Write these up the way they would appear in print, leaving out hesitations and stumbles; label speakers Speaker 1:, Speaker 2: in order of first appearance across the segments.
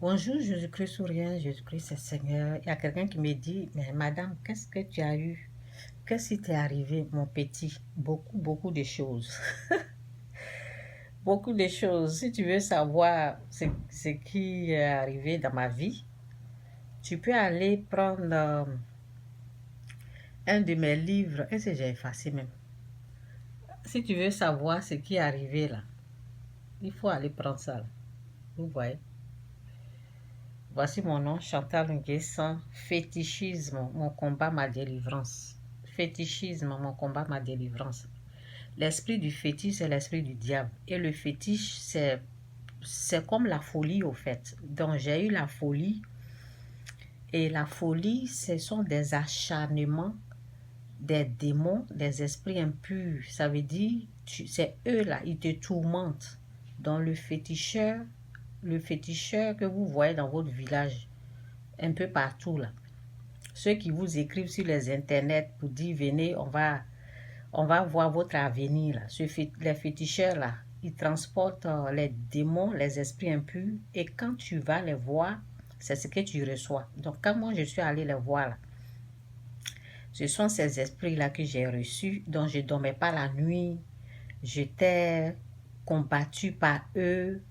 Speaker 1: Bonjour, Jésus-Christ souriant, Jésus-Christ c'est Seigneur. Il y a quelqu'un qui me dit, mais madame, qu'est-ce que tu as eu? Qu'est-ce qui t'est arrivé, mon petit? Beaucoup de choses. Beaucoup de choses. Si tu veux savoir ce qui est arrivé dans ma vie, tu peux aller prendre un de mes livres. Est-ce que j'ai effacé même? Si tu veux savoir ce qui est arrivé là, il faut aller prendre ça là. Vous voyez? Voici mon nom, Chantal Nguessan. Fétichisme, mon combat, ma délivrance. Fétichisme, mon combat, ma délivrance. L'esprit du fétiche, c'est l'esprit du diable. Et le fétiche, c'est comme la folie, au fait. Donc, j'ai eu la folie. Et la folie, ce sont des acharnements, des démons, des esprits impurs. Ça veut dire, c'est eux-là, ils te tourmentent. Donc, le féticheur que vous voyez dans votre village, un peu partout là. Ceux qui vous écrivent sur les internets pour dire venez, on va voir votre avenir là. Les féticheurs là, ils transportent les démons, les esprits impurs et quand tu vas les voir, c'est ce que tu reçois. Donc quand moi je suis allée les voir là, ce sont ces esprits là que j'ai reçus, dont je ne dormais pas la nuit, j'étais combattue par eux.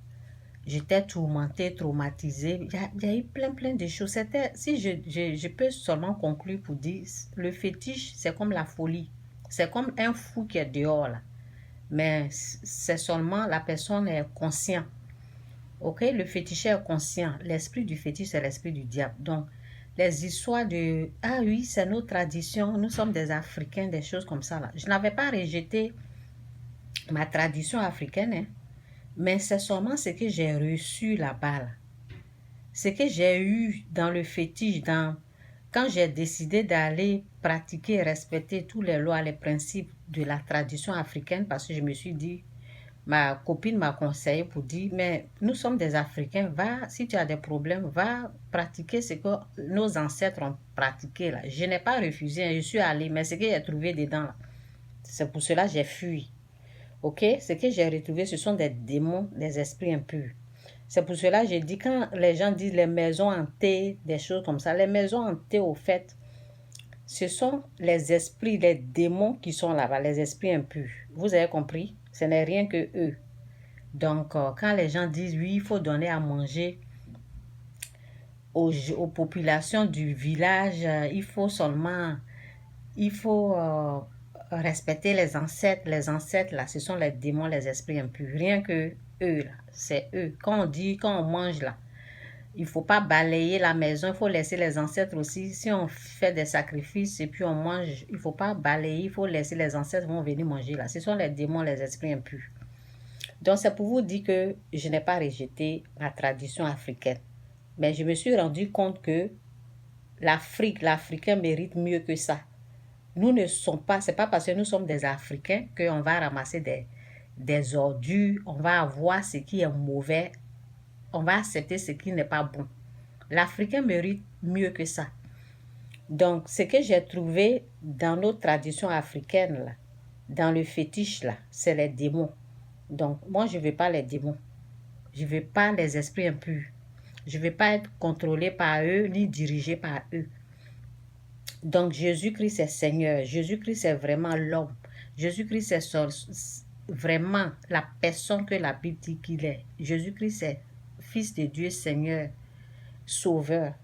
Speaker 1: J'étais tourmentée, traumatisée. Il y a eu plein de choses. Si je peux seulement conclure pour dire, le fétiche, c'est comme la folie. C'est comme un fou qui est dehors là. Mais c'est seulement la personne est consciente. Ok, le féticheur est conscient. L'esprit du fétiche, c'est l'esprit du diable. Donc, les histoires de, ah oui, c'est nos traditions, nous sommes des Africains, des choses comme ça là. Je n'avais pas rejeté ma tradition africaine, hein. Mais c'est seulement ce que j'ai reçu là-bas. Là. Ce que j'ai eu dans le fétiche, quand j'ai décidé d'aller pratiquer et respecter tous les lois, les principes de la tradition africaine, parce que je me suis dit, ma copine m'a conseillé pour dire, mais nous sommes des Africains, va, si tu as des problèmes, va pratiquer ce que nos ancêtres ont pratiqué. Là. Je n'ai pas refusé, je suis allée, mais ce que j'ai trouvé dedans, là, c'est pour cela que j'ai fui. Ok, ce que j'ai retrouvé, ce sont des démons, des esprits impurs. C'est pour cela que j'ai dit, quand les gens disent les maisons hantées, des choses comme ça, les maisons hantées, au fait, ce sont les esprits, les démons qui sont là-bas, les esprits impurs. Vous avez compris? Ce n'est rien que eux. Donc, quand les gens disent, oui, il faut donner à manger aux populations du village, il faut respecter les ancêtres là, ce sont les démons, les esprits impurs, rien que eux là, c'est eux. Quand on mange là, il ne faut pas balayer la maison, il faut laisser les ancêtres aussi. Si on fait des sacrifices et puis on mange, il ne faut pas balayer, il faut laisser les ancêtres vont venir manger là. Ce sont les démons, les esprits impurs. Donc c'est pour vous dire que je n'ai pas rejeté la tradition africaine. Mais je me suis rendu compte que l'Africain mérite mieux que ça. Nous ne sommes pas, c'est pas parce que nous sommes des Africains qu'on va ramasser des ordures, on va avoir ce qui est mauvais, on va accepter ce qui n'est pas bon. L'Africain mérite mieux que ça. Donc, ce que j'ai trouvé dans nos traditions africaines, là, dans le fétiche, là, c'est les démons. Donc, moi, je ne veux pas les démons. Je ne veux pas les esprits impurs. Je ne veux pas être contrôlé par eux, ni dirigé par eux. Donc, Jésus-Christ est Seigneur. Jésus-Christ est vraiment l'homme. Jésus-Christ est vraiment la personne que la Bible dit qu'il est. Jésus-Christ est Fils de Dieu, Seigneur, Sauveur.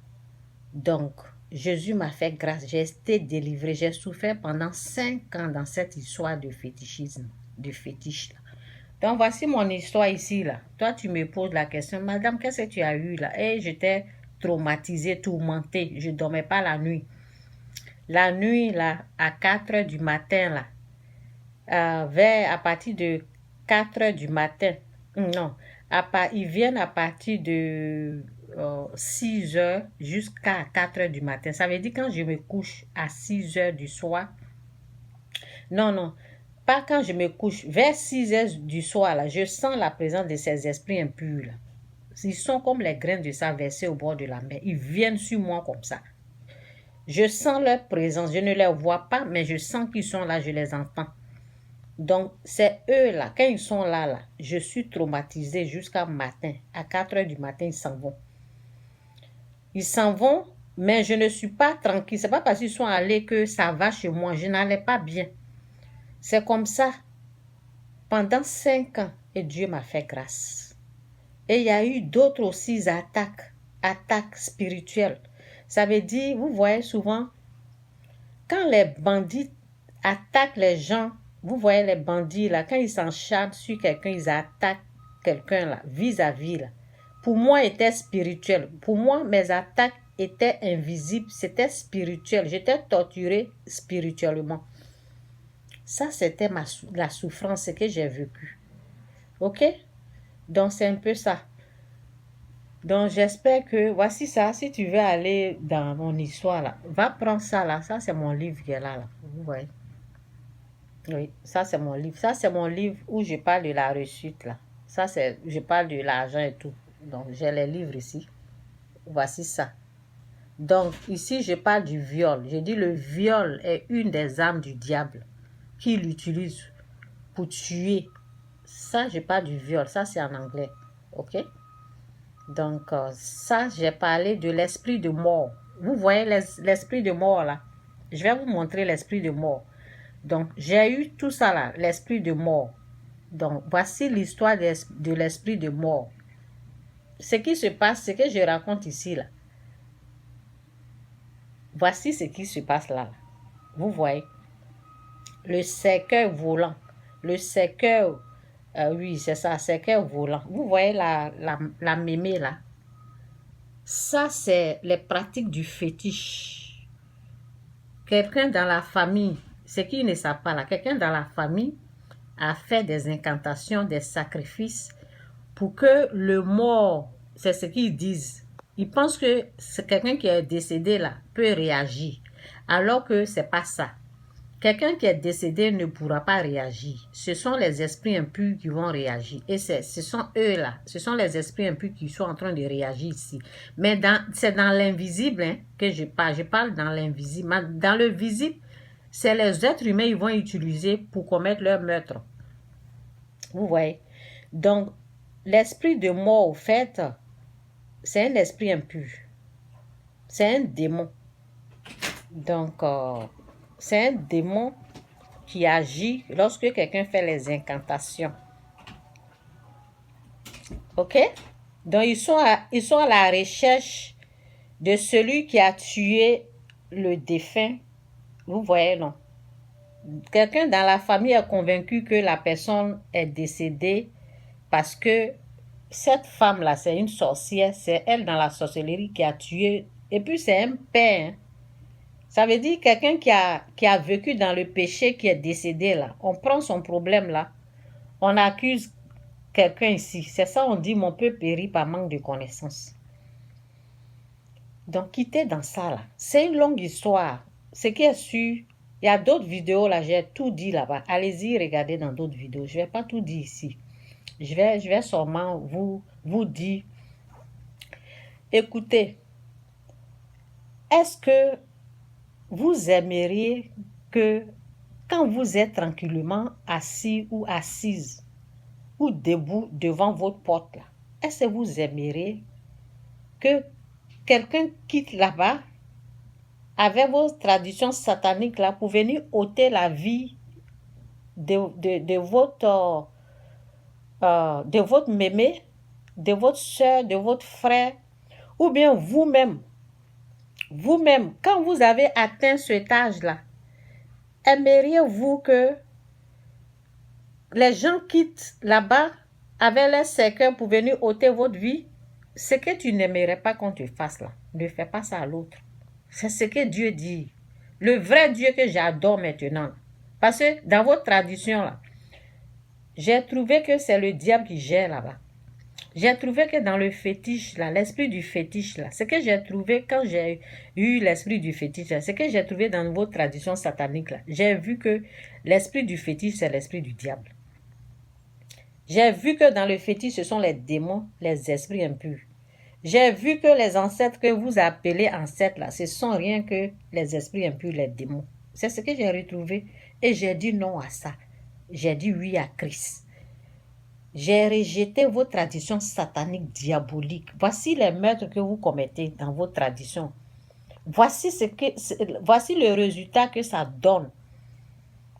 Speaker 1: Donc, Jésus m'a fait grâce. J'ai été délivré. J'ai souffert pendant 5 ans dans cette histoire de fétichisme, de fétiche. Là. Donc, voici mon histoire ici. Là. Toi, tu me poses la question, Madame, qu'est-ce que tu as eu là? Et j'étais traumatisée, tourmentée. Je ne dormais pas la nuit. La nuit, là, à 4 heures du matin, là, à partir de 4 heures du matin, non, ils viennent à partir de 6 heures jusqu'à 4 heures du matin. Ça veut dire quand je me couche à 6 heures du soir, non, pas quand je me couche, vers 6 heures du soir, là, je sens la présence de ces esprits impurs, là. Ils sont comme les grains de sable versés au bord de la mer. Ils viennent sur moi comme ça. Je sens leur présence. Je ne les vois pas, mais je sens qu'ils sont là, je les entends. Donc, c'est eux là. Quand ils sont là, je suis traumatisée jusqu'à matin. À 4 heures du matin, ils s'en vont. Ils s'en vont, mais je ne suis pas tranquille. C'est pas parce qu'ils sont allés que ça va chez moi. Je n'allais pas bien. C'est comme ça pendant 5 ans et Dieu m'a fait grâce. Et il y a eu d'autres aussi attaques spirituelles. Ça veut dire, vous voyez souvent, quand les bandits attaquent les gens, vous voyez les bandits là, quand ils s'encharnent sur quelqu'un, ils attaquent quelqu'un là, vis-à-vis là. Pour moi, c'était spirituel. Pour moi, mes attaques étaient invisibles, c'était spirituel. J'étais torturée spirituellement. Ça, c'était la souffrance que j'ai vécue. Ok? Donc, c'est un peu ça. Donc, j'espère que, voici ça, si tu veux aller dans mon histoire, là, va prendre ça, là. Ça, c'est mon livre qui est là, là. Vous voyez? Oui, ça, c'est mon livre. Ça, c'est mon livre où je parle de la réussite, là. Ça, c'est, je parle de l'argent et tout. Donc, j'ai les livres ici. Voici ça. Donc, ici, je parle du viol. Je dis le viol est une des armes du diable qu'il utilise pour tuer. Ça, je parle du viol. Ça, c'est en anglais. OK? Donc, ça, j'ai parlé de l'esprit de mort. Vous voyez l'esprit de mort là? Je vais vous montrer l'esprit de mort. Donc, j'ai eu tout ça là, l'esprit de mort. Donc, voici l'histoire de l'esprit de mort. Ce qui se passe, ce que je raconte ici là. Voici ce qui se passe là. Vous voyez? Le cercueil volant. Le cercueil, oui, c'est ça, cercueil volant. Vous voyez la mémé là? Ça, c'est les pratiques du fétiche. Quelqu'un dans la famille, ce qui ne savent pas là, quelqu'un dans la famille a fait des incantations, des sacrifices pour que le mort, c'est ce qu'ils disent. Ils pensent que c'est quelqu'un qui est décédé là peut réagir, alors que c'est pas ça. Quelqu'un qui est décédé ne pourra pas réagir. Ce sont les esprits impurs qui vont réagir. Et ce sont eux-là. Ce sont les esprits impurs qui sont en train de réagir ici. Mais c'est dans l'invisible hein, que je parle. Je parle dans l'invisible. Dans le visible, c'est les êtres humains qu'ils vont utiliser pour commettre leur meurtre. Vous voyez? Donc, l'esprit de mort, au fait, c'est un esprit impur. C'est un démon. Donc, c'est un démon qui agit lorsque quelqu'un fait les incantations. Ok? Donc, ils sont à la recherche de celui qui a tué le défunt. Vous voyez, non? Quelqu'un dans la famille est convaincu que la personne est décédée parce que cette femme-là, c'est une sorcière. C'est elle dans la sorcellerie qui a tué. Et puis, c'est un père. Hein? Ça veut dire quelqu'un qui a vécu dans le péché, qui est décédé là. On prend son problème là. On accuse quelqu'un ici. C'est ça, on dit mon peuple périt par manque de connaissances. Donc, quittez dans ça là. C'est une longue histoire. Ce qui est sûr, il y a d'autres vidéos là. J'ai tout dit là-bas. Allez-y, regardez dans d'autres vidéos. Je ne vais pas tout dire ici. Je vais seulement vous dire. Écoutez, est-ce que vous aimeriez que quand vous êtes tranquillement assis ou assise ou debout devant votre porte là, est-ce que vous aimeriez que quelqu'un quitte là-bas avec vos traditions sataniques là pour venir ôter la vie de votre mémé, de votre soeur, de votre frère, ou bien vous-même, quand vous avez atteint cet âge-là, aimeriez-vous que les gens quittent là-bas avec leur cercueil pour venir ôter votre vie? Ce que tu n'aimerais pas qu'on te fasse là, ne fais pas ça à l'autre. C'est ce que Dieu dit. Le vrai Dieu que j'adore maintenant. Parce que dans votre tradition là, j'ai trouvé que c'est le diable qui gère là-bas. J'ai trouvé que dans le fétiche là, l'esprit du fétiche là, ce que j'ai trouvé quand j'ai eu l'esprit du fétiche là, ce que j'ai trouvé dans vos traditions sataniques là, j'ai vu que l'esprit du fétiche c'est l'esprit du diable. J'ai vu que dans le fétiche ce sont les démons, les esprits impurs. J'ai vu que les ancêtres que vous appelez ancêtres là, ce sont rien que les esprits impurs, les démons. C'est ce que j'ai retrouvé et j'ai dit non à ça. J'ai dit oui à Christ. J'ai rejeté vos traditions sataniques diaboliques. Voici les meurtres que vous commettez dans vos traditions. Voici le résultat que ça donne.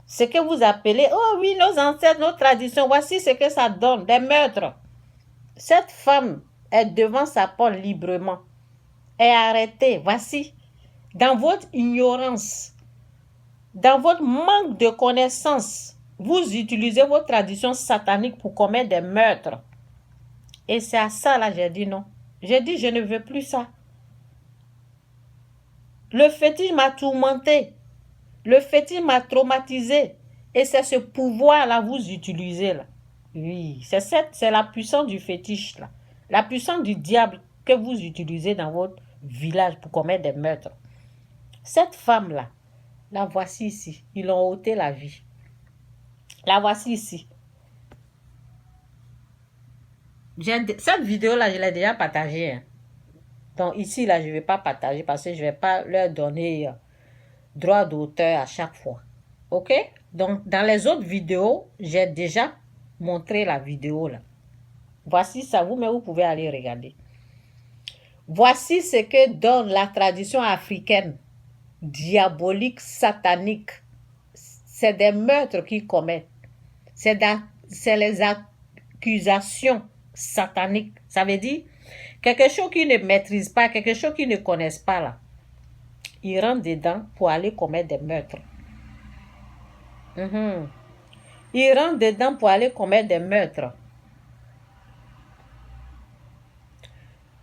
Speaker 1: Ce que vous appelez, oh oui, nos ancêtres, nos traditions, voici ce que ça donne, des meurtres. Cette femme est devant sa porte librement. Est arrêtée, voici. Dans votre ignorance, dans votre manque de connaissances, vous utilisez vos traditions sataniques pour commettre des meurtres. Et c'est à ça, là, j'ai dit non. J'ai dit, je ne veux plus ça. Le fétiche m'a tourmenté. Le fétiche m'a traumatisé. Et c'est ce pouvoir-là vous utilisez, là. Oui, c'est la puissance du fétiche, là. La puissance du diable que vous utilisez dans votre village pour commettre des meurtres. Cette femme-là, la voici ici. Ils l'ont ôté la vie. La voici ici. Cette vidéo-là, je l'ai déjà partagée. Hein. Donc ici, là, je ne vais pas partager parce que je ne vais pas leur donner droit d'auteur à chaque fois. OK? Donc, dans les autres vidéos, j'ai déjà montré la vidéo, là. Voici ça, mais vous pouvez aller regarder. Voici ce que donne la tradition africaine, diabolique, satanique. C'est des meurtres qu'ils commettent. C'est les accusations sataniques. Ça veut dire quelque chose qu'ils ne maîtrisent pas, quelque chose qu'ils ne connaissent pas là. Ils rentrent dedans pour aller commettre des meurtres. Ils rentrent dedans pour aller commettre des meurtres.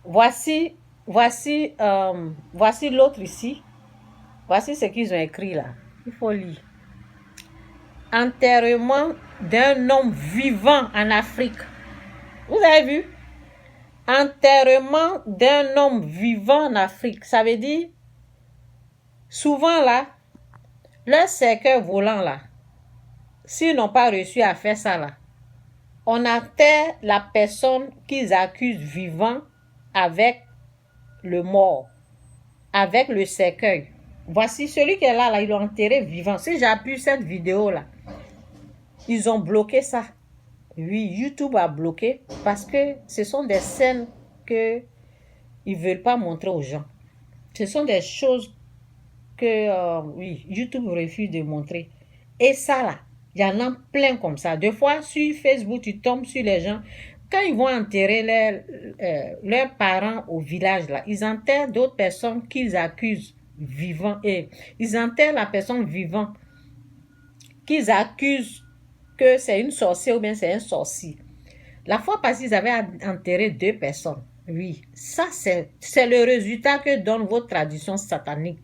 Speaker 1: Voici l'autre ici. Voici ce qu'ils ont écrit là. Il faut lire. Enterrement d'un homme vivant en Afrique. Vous avez vu? Enterrement d'un homme vivant en Afrique. Ça veut dire, souvent là, leur cercueil volant là, s'ils n'ont pas réussi à faire ça là, on enterre la personne qu'ils accusent vivant avec le mort, avec le cercueil. Voici celui qui est là, ils l'ont enterré vivant. Si j'appuie cette vidéo là, ils ont bloqué ça. Oui, YouTube a bloqué parce que ce sont des scènes qu'ils ne veulent pas montrer aux gens. Ce sont des choses que YouTube refuse de montrer. Et ça là, il y en a plein comme ça. Des fois, sur Facebook, tu tombes sur les gens. Quand ils vont enterrer leurs parents au village, là, ils enterrent d'autres personnes qu'ils accusent vivants. Et ils enterrent la personne vivante qu'ils accusent que c'est une sorcière ou bien c'est un sorcier. La fois passée, ils avaient enterré 2 personnes. Oui, ça c'est le résultat que donne votre tradition satanique.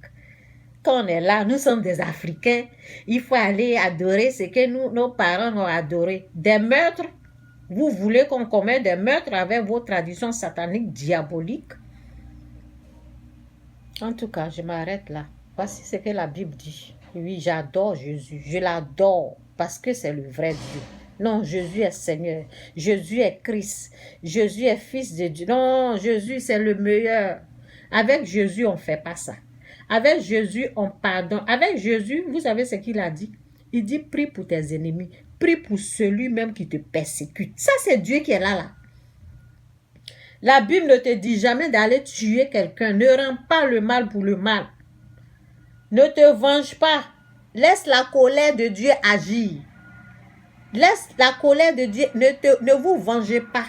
Speaker 1: Quand on est là, nous sommes des Africains, il faut aller adorer ce que nos parents ont adoré. Des meurtres, vous voulez qu'on commette des meurtres avec vos traditions sataniques diaboliques? En tout cas, je m'arrête là. Voici ce que la Bible dit. Oui, j'adore Jésus, je l'adore parce que c'est le vrai Dieu. Non, Jésus est Seigneur, Jésus est Christ, Jésus est Fils de Dieu. Non, Jésus c'est le meilleur. Avec Jésus, on ne fait pas ça. Avec Jésus, on pardonne. Avec Jésus, vous savez ce qu'il a dit? Il dit, prie pour tes ennemis, prie pour celui même qui te persécute. Ça, c'est Dieu qui est là. La Bible ne te dit jamais d'aller tuer quelqu'un. Ne rends pas le mal pour le mal. Ne te venge pas. Laisse la colère de Dieu agir. Laisse la colère de Dieu. Ne vous vengez pas.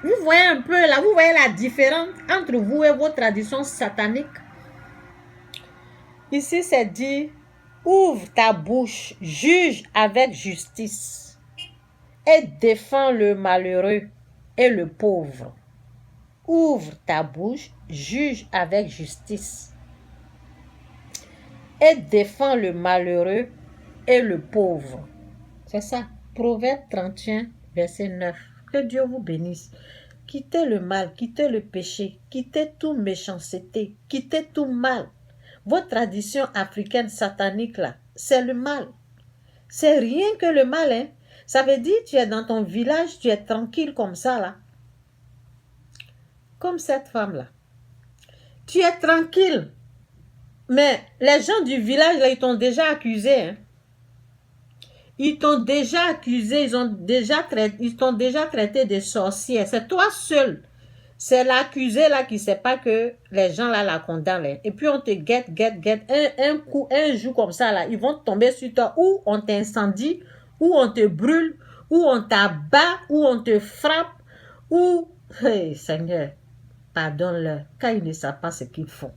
Speaker 1: Vous voyez un peu là, vous voyez la différence entre vous et vos traditions sataniques. Ici, c'est dit, ouvre ta bouche, juge avec justice et défends le malheureux et le pauvre. Ouvre ta bouche, juge avec justice et défends le malheureux et le pauvre. C'est ça. Proverbe 31, verset 9. Que Dieu vous bénisse. Quittez le mal, quittez le péché, quittez toute méchanceté, quittez tout mal. Votre tradition africaine satanique là, c'est le mal. C'est rien que le mal, hein. Ça veut dire tu es dans ton village, tu es tranquille comme ça là. Comme cette femme là. Tu es tranquille. Mais les gens du village là, ils t'ont déjà accusé, hein. Ils t'ont déjà accusé, ils t'ont déjà traité de sorcière. C'est toi seul. C'est l'accusé là qui ne sait pas que les gens là la condamnent. Et puis on te guette. Un coup, un jour comme ça là, ils vont tomber sur toi ou on t'incendie, ou on te brûle, ou on t'abat, ou on te frappe, ou... Hey, Seigneur, pardonne-leur, car ils ne savent pas ce qu'ils font.